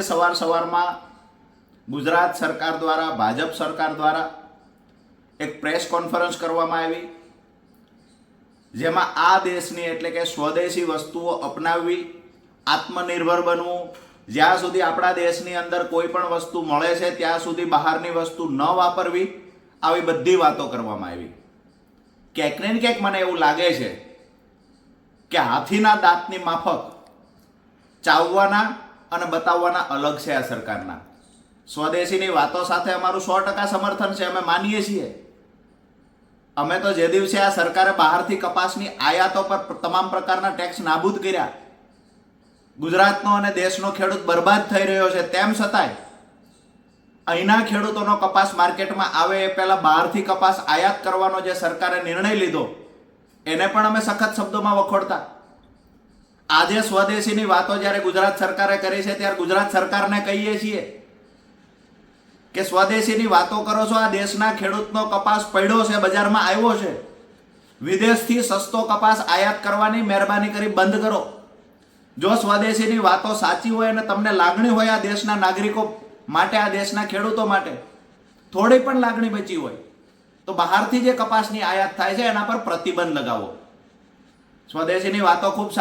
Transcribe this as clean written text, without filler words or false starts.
સવારમાં ગુજરાત સરકાર દ્વારા, ભાજપ સરકાર દ્વારા એક પ્રેસ કોન્ફરન્સ કરવામાં આવી, જેમાં આ દેશની એટલે કે સ્વદેશી વસ્તુઓ અપનાવવી, આત્મનિર્ભર બનવું, જ્યાં સુધી આપણા દેશની અંદર કોઈ પણ વસ્તુ મળે છે ત્યાં સુધી બહારની વસ્તુ ન વાપરવી, આવી બધી વાતો કરવામાં આવી. ક્યાંક ને ક્યાંક મને એવું લાગે છે કે હાથીના દાંતની માફક ચાવવાના અને બતાવવાના અલગ છે આ સરકારના. સ્વદેશીની વાતો સાથે અમારું 100% સમર્થન છે, અમે માનીએ છીએ. અમે તો જે દિવસે આ સરકારે બહારથી કપાસની આયાતો પર તમામ પ્રકારના ટેક્સ નાબૂદ કર્યા, ગુજરાતનો અને દેશનો ખેડૂત બરબાદ થઈ રહ્યો છે, તેમ છતાંય અહીંના ખેડૂતોનો કપાસ માર્કેટમાં આવે એ પહેલા બહારથી કપાસ આયાત કરવાનો જે સરકારે નિર્ણય લીધો એને પણ અમે સખત શબ્દોમાં વખોડતા. આજે સ્વદેશીની વાતો જ્યારે ગુજરાત સરકારે કરી છે ત્યારે ગુજરાત સરકારને કહીએ છીએ કે સ્વદેશીની વાતો કરો છો, આ દેશના ખેડૂતનો કપાસ પડ્યો છે, બજારમાં આવ્યો છે, વિદેશથી સસ્તો કપાસ આયાત કરવાની મહેરબાની કરી બંધ કરો. જો સ્વદેશીની વાતો સાચી હોય અને તમને લાગણી હોય આ દેશના નાગરિકો માટે, આ દેશના ખેડૂતો માટે થોડી પણ લાગણી બચી હોય તો બહારથી જે કપાસની આયાત થાય છે એના પર પ્રતિબંધ લગાવો. સ્વદેશીની વાતો ખૂબ સારી